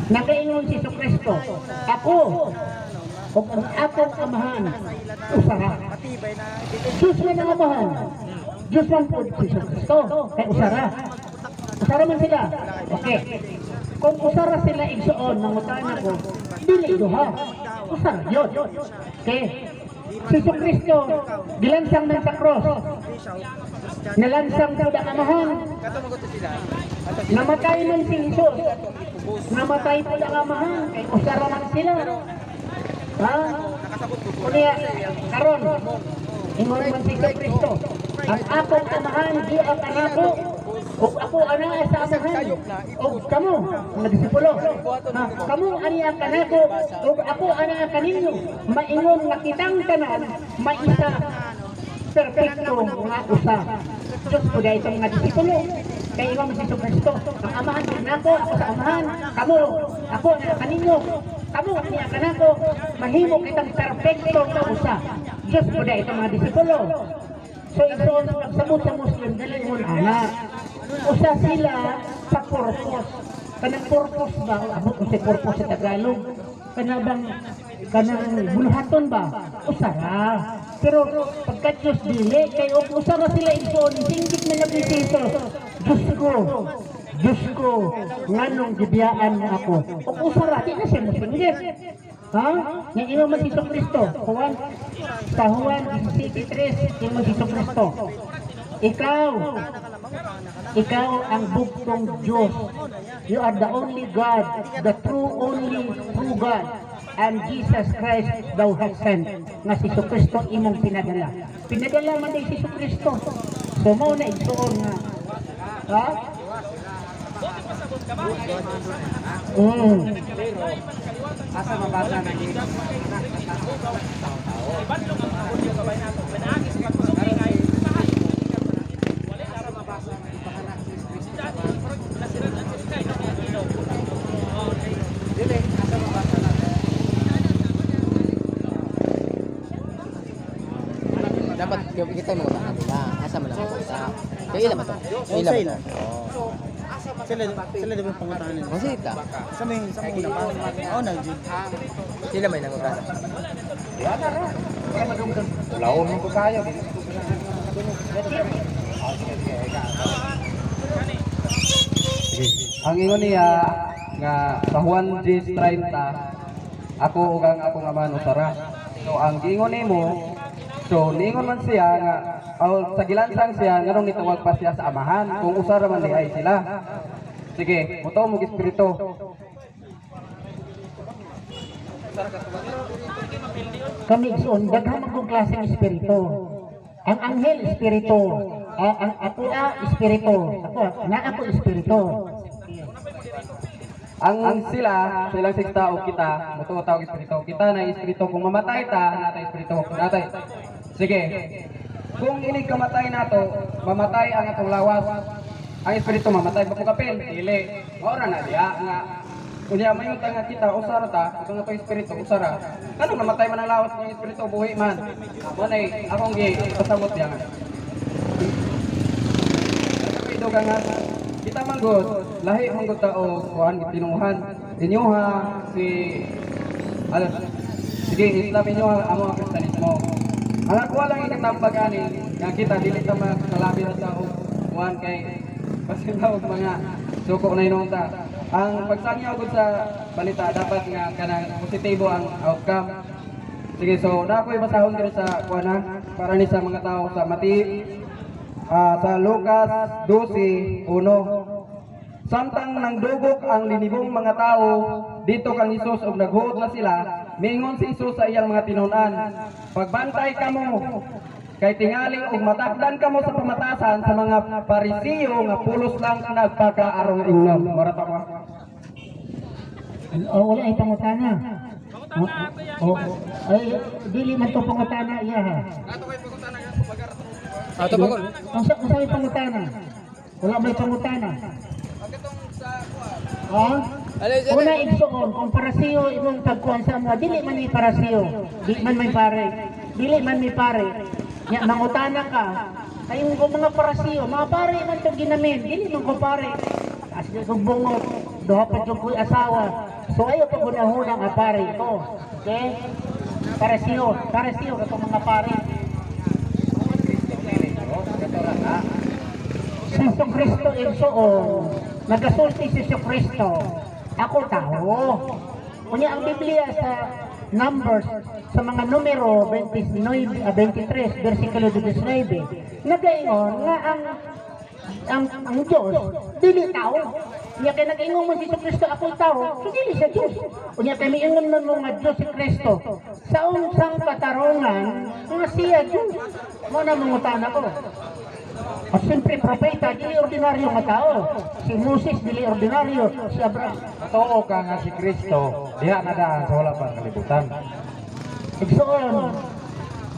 Nagaingon si Kristo, ako, o ang akong amahan, usara. Diyos man ang amahan, Diyos man po si Kristo, kay usara. Usara man sila. Okay. Kung usara sila igsoon, mangutana ko, dili duha. Usara yun. Okay. Si Kristo, gilansang man sa cross. Nalansang po ang amahan. Namatay man si Jesus. Namatay po ang amahan. Kay usara man sila. Ha? Kunya, karon, ingon man si Kristo, ang akong amahan, di ang anako, o ako ana sa amahan, o kamo, mga disipulo, kamo ani ang kanako, o ako ana kaninyo, maingon nga kitang tanan, may isa, perfecto nga usa. Diyos po dahil sa mga disipulo, kay Imam si Kristo, ang amahan din nako, ako sa amahan, kamo, ako ana kaninyo, kamo ani ang kanako, mahimo kitang perfecto nga usa. Diyos po dahil sa mga disipulo. So ito ang nagsabot sa Muslim, dalingon anak. Usa sila sa purpose. Kanang purpose ba? Abot ko si purpose sa Tagalog. Kanang buluhaton ba? Usara. Pero pagka Diyos dili, kayo usara sila igsoon, singgit na lang ni Jesus. Diyos ko, nganong gibiyaan mo ako. O usara, di na siya masinggit. Ha? Yang Imam si Kristo, sa Juan 17:3, Imam si Kristo. Ikaw ang bugtong Diyos. You are the only God, the only true God. And Jesus Christ thou hast sent. Nga si Kristo imong pinadala. Pinadala man din si Kristo. So mo na igsoon nga. Ha? Asa mabasa na dito. Dapat kita mo ba nila? Asa man lang sa. Kaya ila ba to? Ila ba to? Sila din yung pangutanan. Kasi ita. Sa una pa. Oh, nag-jig. Sila may nangutana. Laon mo ko kaya. Ang ingon niya nga sa Juan 10:30 ako ug ang akong amahan usara. So ang giingon nimo, so ningon man siya nga sa gilansang siya nganong nitawag pa siya sa amahan kung usara man di ay sila. Sige, muto mo espiritu. Kami igsoon, daghang mga klaseng espiritu. Ang anghel espiritu, ang ako espiritu. Ako espiritu. Ang silang six tao kita, muto tawag espiritu. Kita na espiritu kung mamatay ta, natay espiritu. Natay. Sige. Kung inig kamatay nato, mamatay ang atong lawas. Ang espiritu mamatay pa po kapil, dili. Ora na diya nga kunya mayong nga kita usara ta, itong atong espiritu usara. Kanang namatay man ang lawas ng espiritu buhi man. Amo nay akong pasabot diya nga. Ito ka nga kita manggod, lahi manggod ta o kuan gitinunguhan. Inyuha si sige Islam inyo amo ang Kristiyanismo. Ang ako lang ikatambag ani nga kita dili ta makalabi na sa kuan kay pasinawag mga suko na inunta. Ang pagsangyaw ko sa balita dapat nga kanang positibo ang outcome. Sige, so na ako'y basahon dito sa kuana para ni sa mga tao sa sa Lucas 12:1. Samtang nangdugok ang linibong mga tao dito kang Hesus ug naghuot na sila, miingon si Hesus sa iyang mga tinunan, pagbantay kamo kay tingali ug matakdan kamo sa pamatasan sa mga Parisiyo nga pulos lang nagpakaarong ingnon. Marata ko. Wala ay pangutana. Ay, dili man to pangutana iya ha. Ato ba ko? Ang sa may pangutana. Wala may pangutana. Ha? Una igsoon, kung parasiyo imong pagkuhan sa mga, dili man may parasiyo. Dili man may pare. Dili man may pare. Nya mangutana ka. Kayong mga parasiyo, mga pare man to ginamin. Dili man ko pare. As ko bungot. duha pa jud ko'y asawa. So ayo pa gunahunang apari ko. Okay? Para siyo katong mga pare. Si Jesu Cristo igsoon, nagasulti si Jesu Cristo. Ako tao. Kunya ang Biblia sa Numbers sa mga numero 23 versikulo 19 nagaingon nga ang Diyos dili tao. Unya kay nag-ingon mo si Kristo ako tao, so dili siya Diyos. Unya kay miingon man mo nga Diyos si Kristo sa unsang katarungan nga siya Diyos. Mo na mangutana ko. At siyempre, propeta, dili ordinaryo nga tao. Si Moses, dili ordinaryo. Si Abraham. Totoo ka nga si Kristo, diha na daan sa wala pang kalibutan. Igsoon,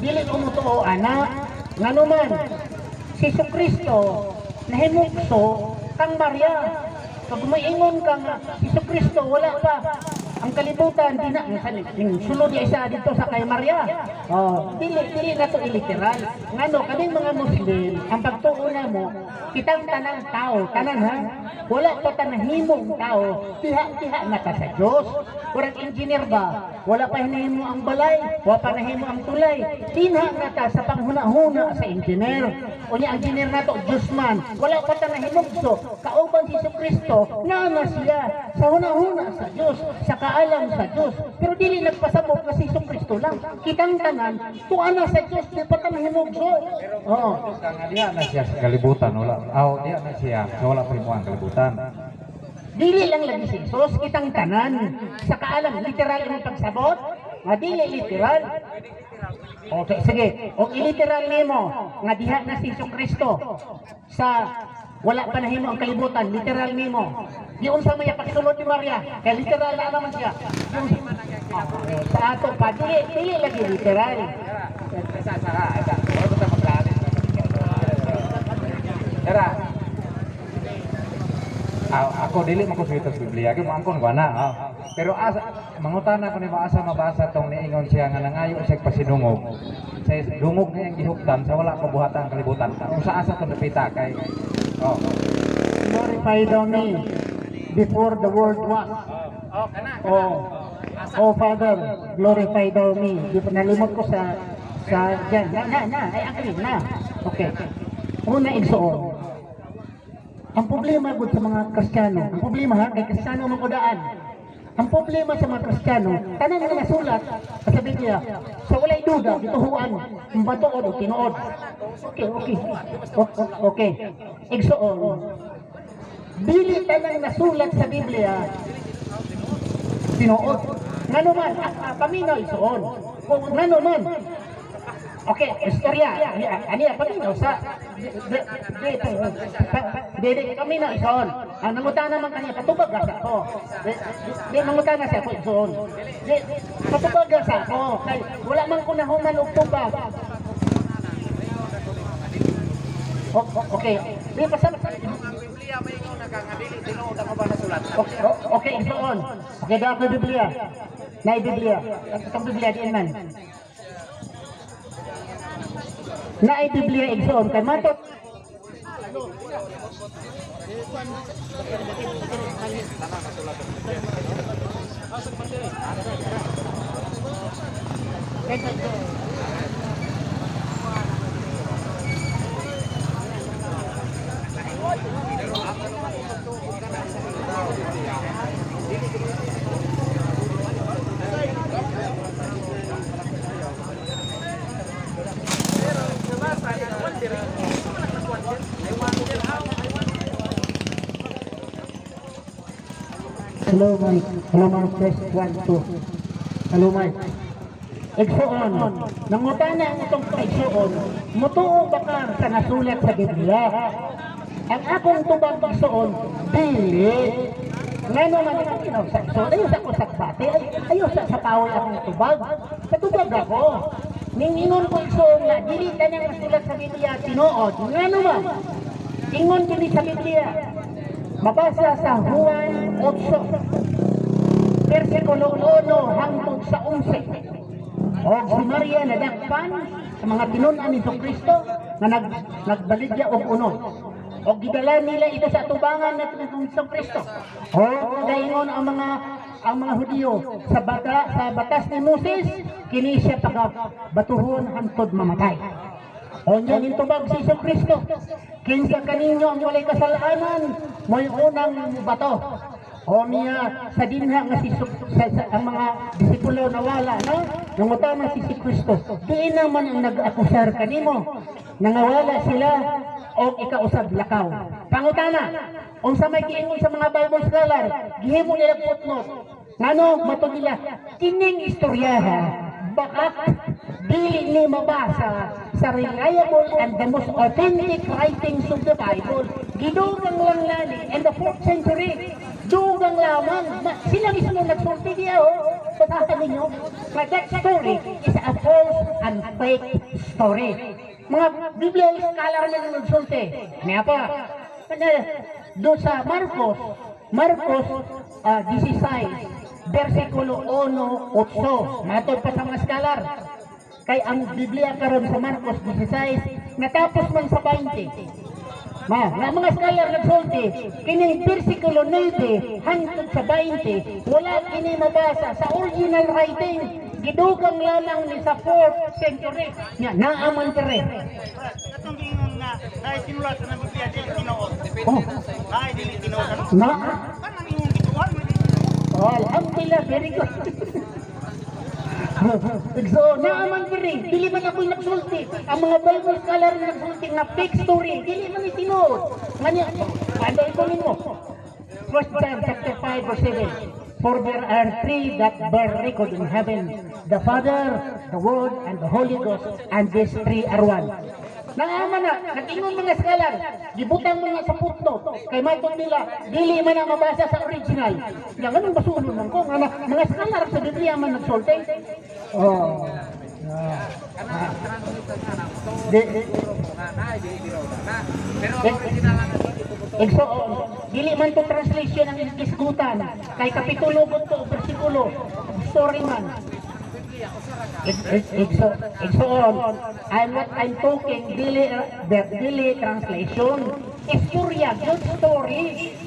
dili ko mo to anak, nga naman, si Kristo, nahimugso, kang Maria. Pag maingon ka nga, si Kristo, wala pa. Ang kalibutan, di na, sulod niya isa dito sa kay Maria. Oh, dili na to iliteral. Ngano, kaming mga Muslim, ang pagtuuna mo, kitang tanang tao, tanan ha? Wala pa tanahimong tao, tiha-tiha na ka sa Diyos. Kurang engineer ba? Wala pa hinahimo ang balay, wala pa nahimo ang tulay. Tinha na ka sa panghuna-huna sa engineer. O niya, ang engineer na to, Diyos man. Wala pa tanahimugso. Kauban si Kristo, na siya sa huna-huna sa Diyos, sa kaalam sa Diyos. Pero dili nagpasabot na si Kristo lang. Kitang tanan, tuana sa Diyos, di pa tanahimugso. Oo. Nga diha na siya sa kalibutan, wala. Diha na siya sa wala pa ang kalibutan. Dili lang lagi si Jesus, kitang tanan. Sa kaalam, literal ang pagsabot, nga dili literal. Okay, sige. O iliteral nimo nga diha na si Kristo sa wala pa nahimo ang kalibutan, literal nimo. Di unsa may pakisulod ni Maria, kay literal na naman siya. Sa ato pa dili lagi literal. Tara. Ako dili makuswito sa Biblia, kay mo angkon ko na. Pero asa mangutana ko ni maasa mabasa tong niingon siya nga nangayo siya pasinungog. Sa dungog niya ang gihuptan sa wala kabuhatan ang kalibutan. Kung sa asa to napita kay Glorify thou me before the world was. Oh Father, glorify thou me. Di pa nalimot ko sa dyan. Ay actually na. Okay. Una igsoon. Ang problema gud sa mga Kristiyano, ang problema ha, kay Kristiyano magudaan. Ang problema sa mga Kristiyano, tanan nga nasulat sa Biblia, sa walay duda, gituhuan, ang batuod o tinuod. Okay. Igsoon. Dili tanan nasulat sa Biblia, tinuod. Ngano man, paminaw igsoon. Ngano man. Okay, istorya. Ani paminaw sa Dede kami na ison. Ang nangutana naman kanya patubag sa ako. Di nangutana siya ko ison. Di patubag sa ako. Kay wala man ko nahuman og tubag. Okay. Di pasal Biblia may ingon nagangadili tinuod ang ba nasulat. Okay, ison. Okay, daw Biblia. Nay Biblia. Ang Biblia diin man. Na ay Biblia igsoon kay matot Hello, Mike. Hello, Mike. Test 1, 2. Hello, Mike. Igsoon. Nangutana ang itong igsoon. Mutuo ba ka sa nasulat sa Biblia? Ang akong tubag igsoon, dili. Ngano man itong kinausak igsoon. Ayaw sa kusak bati. Ayaw sa paway akong tubag. Katubag ako. Ningingon ko igsoon na dili ka nang nasulat sa Biblia tinuod. Ngano man. Ingon dili sa Biblia. Mabasa sa Juan 8, versikulo 1 hangtod sa 11. O si Maria nadakpan sa mga tinunan ni Kristo na nagbaligya og unod. o gidala nila ito sa atubangan natin ng Kristo. O gaingon ang mga Hudyo sa batas ni Moses, kini siya batuhon hantod mamatay. O niya nintubag si Kristo, kinsa kaninyo ang walay kasalanan, mo'y unang bato. O niya sa dinha nga ang mga disipulo nawala, no? Nangutama si Kristo, di naman ang nag-akusar kanimo, nangawala sila o ikausab lakaw. Pangutana, unsa may giingon sa mga Bible scholar, gihimo nila footnote. Ngano matod nila, kining istoryaha, bakit dili ni mabasa sa reliable and the most authentic writings of the Bible. Gidugang lang lani in the 4th century. Dugang lamang. Sila mismo nagsulti niya, oh. Patahan ninyo. But that story is a false and fake story. Mga Biblia scholar na nagsulti. Niya pa. Doon sa Marcos 16, versikulo 1:8. Matod pa sa mga scholar. Kay ang Biblia karon sa Marcos 16, natapos man sa 20. Nga mga scholar nagsulti, kining versikulo 9 hangtod sa 20, wala kini mabasa sa original writing. Gidugang lamang ni sa 4th century. Nya naaman tere. Atong gingon nga dahil sinulat sa Biblia dili tinuod. Oh, Dahil dili tinuod. na. Kanang imong gituan mo dili. Oh, alhamdulillah, very good. So, naaman tere. Dili man ako'y nagsulti. Ang mga Bible scholar na nagsulti nga fake story. Dili man itinuod. Nganya, ano ikunin mo? 1 John chapter 5 verse 7. For there are three that bear record in heaven, the Father, the Word, and the Holy Ghost, and these three are one. Naaman na, nag-ingon mga scholar, gibutang mga sa footnote, kay matod nila, dili man na mabasa sa original. Yang anong basulon man ko, mga scholar sa Biblia man nagsulti. Oh. Dili man to translation ang isgutan kay kapitulo to bersikulo story man. I'm talking dili translation. Istorya, good story,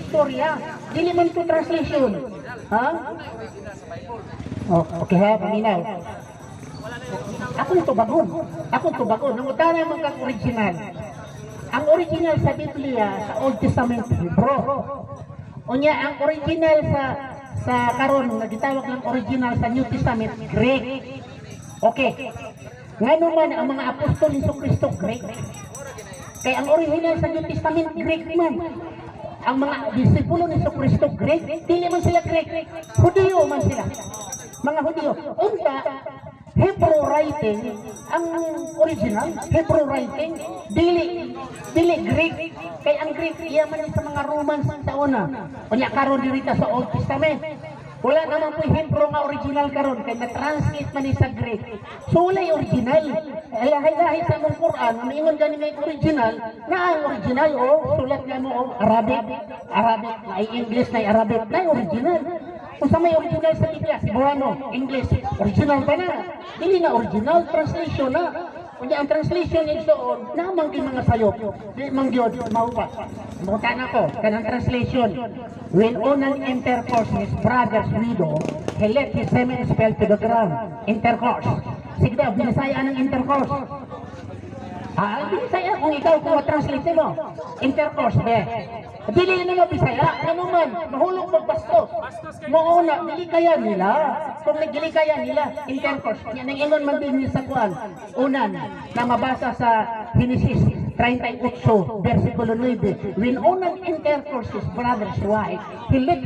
istorya. Dili man to translation. Ha? Oh, okay ha, paminaw. Ako to bagon. Nangutana man kang original. Ang original sa Biblia sa Old Testament Hebrew. Unya ang original sa karon nga gitawag ng original sa New Testament Greek. Okay. Ngano man ang mga apostol ni Kristo Greek. Kay ang original sa New Testament Greek man. Ang mga disipulo ni Kristo Greek, dili man sila Greek. Hudyo man sila. Mga Hudyo. Unta Hebrew writing, ang original, Hebrew writing, dili Greek. Kay ang Greek, iya man sa mga Romans sa una. Kunya karon dirita sa Old Testament. Wala naman po Hebrew nga original karon kay na-translate man ni sa Greek. So walay original. Lahi-lahi sa mong Quran, ningon gani may original, na ang original sulat nga mo Arabic, ay English na Arabic, na original. Kung sa may original sa Biblia, Cebuano, English, original ba na? Dili na original, translation na. Kunya ang translation is doon, namang di mga sayop, di mangyod, maupa. Mabutan ako, kanang translation. When Onan intercourse his brother's widow, he let his semen fell to the ground. Intercourse. Sige daw, binisaya ng intercourse. Binisaya kung ikaw kung translate mo. Intercourse, be. Dili na mabisaya, ano man, mahulog magbastos. Mauna, dili kaya nila. Kung nagdili kaya nila, intercourse. Yan ang ingon man din sa kuan. Unan, na mabasa sa Genesis 38, versikulo 9. When Onan intercourse his brother's wife, he let